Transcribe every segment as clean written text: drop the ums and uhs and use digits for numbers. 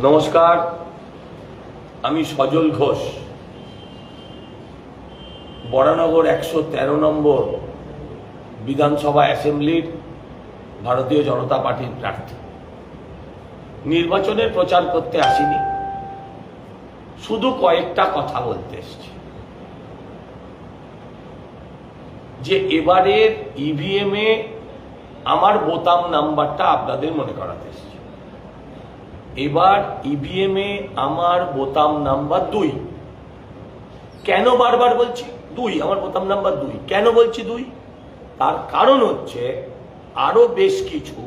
নমস্কার, আমি সজল ঘোষ, বরানগর 113 নম্বর বিধানসভা অ্যাসেম্বলির ভারতীয় জনতা পার্টির প্রার্থী। নির্বাচনের প্রচার করতে আসিনি, শুধু কয়েকটা কথা বলতে এসেছি যে এবারের ইভিএমে আমার বোতাম নাম্বারটা আপনাদের মনে করাতে এসেছি। এবার ইভিএমে আমার বোতাম নাম্বার 2। কেন বারবার বলছি 2? আমার বোতাম নাম্বার 2। কেন বলছি 2? তার কারণ হচ্ছে আরো বেশ কিছু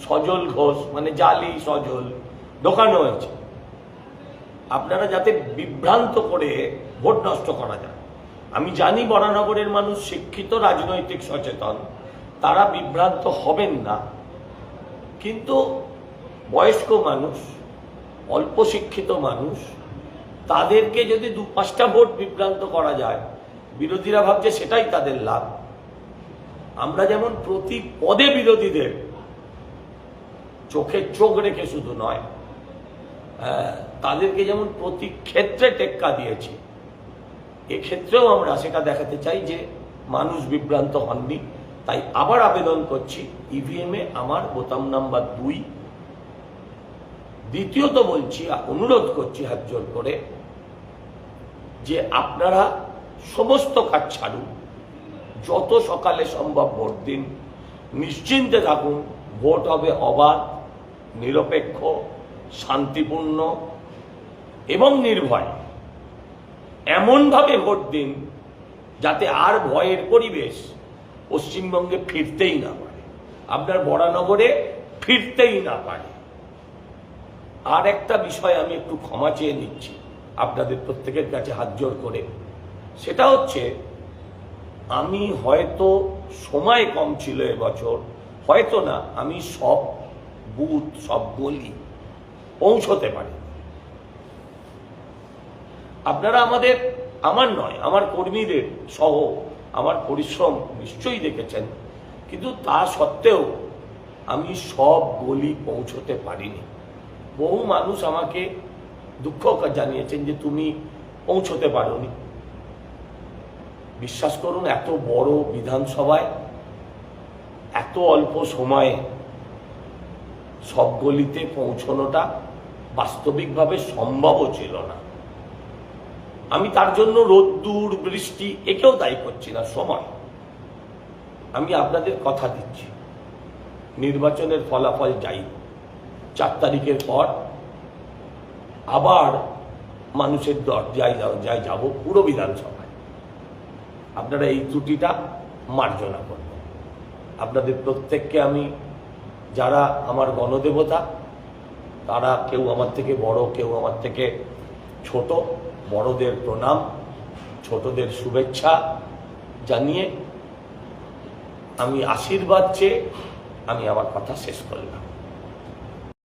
সজল ঘোষ মানে জালি সজল ঢোকানো হয়েছে, আপনারা যাতে বিভ্রান্ত করে ভোট নষ্ট করা যায়। আমি জানি বরানগরের মানুষ শিক্ষিত, রাজনৈতিক সচেতন, তারা বিভ্রান্ত হবেন না, কিন্তু বয়স্ক মানুষ, অল্প শিক্ষিত মানুষ, তাদেরকে যদি 2-5টা ভোট বিভ্রান্ত করা যায়, বিরোধীরা ভাবছে সেটাই তাদের লাভ। আমরা যেমন প্রতি পদে বিরোধীদের চোখে চোখ রেখে শুধু নয়, তাদেরকে যেমন প্রতি ক্ষেত্রে টেক্কা দিয়েছি, এক্ষেত্রেও আমরা সেটা দেখাতে চাই যে মানুষ বিভ্রান্ত হননি। তাই আবার আবেদন করছি, ইভিএমে আমার বোতাম নাম্বার 2। দ্বিতীয়ত বলছি, অনুরোধ করছি হাত জোর করে, যে আপনারা সমস্ত কাজ ছাড়ুন, যত সকালে সম্ভব ভোট দিন, নিশ্চিন্তে থাকুন, ভোট হবে অবাধ, নিরপেক্ষ, শান্তিপূর্ণ এবং নির্ভয়। এমনভাবে ভোট দিন যাতে আর ভয়ের পরিবেশ পশ্চিমবঙ্গে ফিরতেই না পারে, আপনার বরানগরে ফিরতেই না পারে। আর একটা বিষয় আমি একটু ক্ষমা চেয়ে নিচ্ছি আপনাদের প্রত্যেকের কাছে হাত জোর করে, সেটা হচ্ছে আমি হয়তো সময় কম ছিল এবছর, হয়তো না, আমি সব বুথ, সব গলি পৌঁছতে পারি। আপনারা আমার নয়, আমার কর্মীদের সহ আমার পরিশ্রম নিশ্চয়ই দেখেছেন, কিন্তু তা সত্ত্বেও আমি সব গলি পৌঁছতে পারিনি। বহু মানুষ আমাকে দুঃখ জানিয়েছেন যে তুমি পৌঁছতে পারোনি। বিশ্বাস করুন, এত বড় বিধানসভায় এত অল্প সময়ে সব গলিতে পৌঁছানোটা বাস্তবিকভাবে সম্ভবও ছিল না। আমি তার জন্য রোদ্দুর বৃষ্টি একেও দায়ী করছি না, সময়। আমি আপনাদের কথা দিচ্ছি, নির্বাচনের ফলাফল যাই, 4 তারিখের পর আবার মানুষের দরজায় যাব পুরো বিধানসভায়। আপনারা এই ত্রুটিটা মার্জনা করবেন। আপনাদের প্রত্যেককে আমি, যারা আমার গণদেবতা, তারা কেউ আমার থেকে বড়, কেউ আমার থেকে ছোট, বড়দের প্রণাম, ছোটদের শুভেচ্ছা জানিয়ে আমি আশীর্বাদ চেয়ে আমি আমার কথা শেষ করলাম।